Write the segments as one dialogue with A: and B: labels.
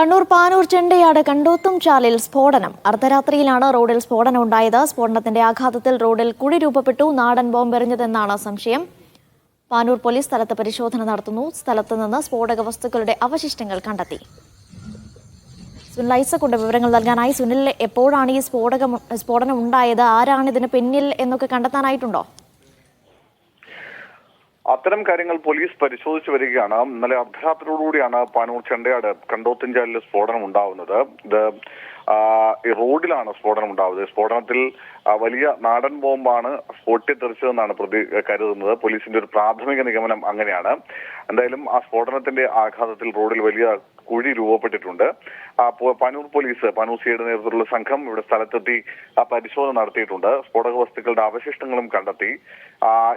A: കണ്ണൂർ പാനൂർ ചെണ്ടയാട് കണ്ടോത്തും ചാലിൽ സ്ഫോടനം. അർദ്ധരാത്രിയിലാണ് റോഡിൽ സ്ഫോടനം ഉണ്ടായത്. സ്ഫോടനത്തിന്റെ ആഘാതത്തിൽ റോഡിൽ കുഴി രൂപപ്പെട്ടു. നാടൻ ബോംബെറിഞ്ഞതെന്നാണ് സംശയം. പാനൂർ പോലീസ് സ്ഥലത്ത് പരിശോധന നടത്തുന്നു. സ്ഥലത്ത് നിന്ന് സ്ഫോടക വസ്തുക്കളുടെ അവശിഷ്ടങ്ങൾ കണ്ടെത്തി. സുനിൽ ഐസക്കുണ്ട് വിവരങ്ങൾ നൽകാനായി. സുനിൽ, എപ്പോഴാണ് ഈ സ്ഫോടനം ഉണ്ടായത്? ആരാണ് ഇതിന് പിന്നിൽ എന്നൊക്കെ കണ്ടെത്താനായിട്ടുണ്ടോ?
B: അത്തരം കാര്യങ്ങൾ പോലീസ് പരിശോധിച്ചു വരികയാണ്. ഇന്നലെ അർദ്ധരാത്രിയോടുകൂടിയാണ് പാനൂർ ചെണ്ടയാട് കണ്ടോത്തുംചാലിൽ സ്ഫോടനം ഉണ്ടാവുന്നത്. ഇത് റോഡിലാണ് സ്ഫോടനം ഉണ്ടാവുന്നത്. സ്ഫോടനത്തിൽ വലിയ നാടൻ ബോംബാണ് പൊട്ടിത്തെറിച്ചതെന്നാണ് കരുതുന്നത്. പോലീസിന്റെ ഒരു പ്രാഥമിക നിഗമനം അങ്ങനെയാണ്. എന്തായാലും ആ സ്ഫോടനത്തിന്റെ ആഘാതത്തിൽ റോഡിൽ വലിയ കുഴി രൂപപ്പെട്ടിട്ടുണ്ട്. പാനൂർ പോലീസ്, പാനൂർ സിയുടെ നേതൃത്വത്തിലുള്ള സംഘം ഇവിടെ സ്ഥലത്തെത്തി പരിശോധന നടത്തിയിട്ടുണ്ട്. സ്ഫോടക വസ്തുക്കളുടെ അവശിഷ്ടങ്ങളും കണ്ടെത്തി.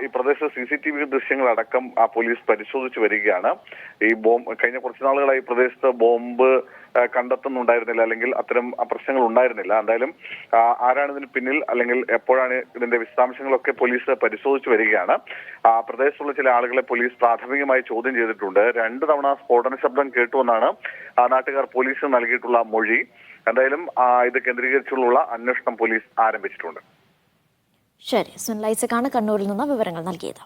B: ഈ പ്രദേശത്ത് CCTV ദൃശ്യങ്ങളടക്കം പോലീസ് പരിശോധിച്ചു വരികയാണ്. ഈ കഴിഞ്ഞ കുറച്ചു നാളുകളായി പ്രദേശത്ത് ബോംബ് കണ്ടെത്തുന്നുണ്ടായിരുന്നില്ല, അല്ലെങ്കിൽ അത്തരം പ്രശ്നങ്ങൾ ഉണ്ടായിരുന്നില്ല. എന്തായാലും ആരാണ് ഇതിന് പിന്നിൽ, അല്ലെങ്കിൽ എപ്പോഴാണ് ഇതിന്റെ വിശദാംശങ്ങളൊക്കെ പോലീസ് പരിശോധിച്ചു വരികയാണ്. പ്രദേശത്തുള്ള ചില ആളുകളെ പോലീസ് പ്രാഥമികമായി ചോദ്യം ചെയ്തിട്ടുണ്ട്. 2 തവണ സ്ഫോടന ശബ്ദം കേട്ടുവെന്നാണ് നാട്ടുകാർ പോലീസിന് നൽകിയിട്ടുള്ള മൊഴി. എന്തായാലും ഇത് കേന്ദ്രീകരിച്ചുള്ള അന്വേഷണം പോലീസ് ആരംഭിച്ചിട്ടുണ്ട്.
A: ശരി, സുനിൽ ഐസക്കാണ് കണ്ണൂരിൽ നിന്ന് വിവരങ്ങൾ നൽകിയത്.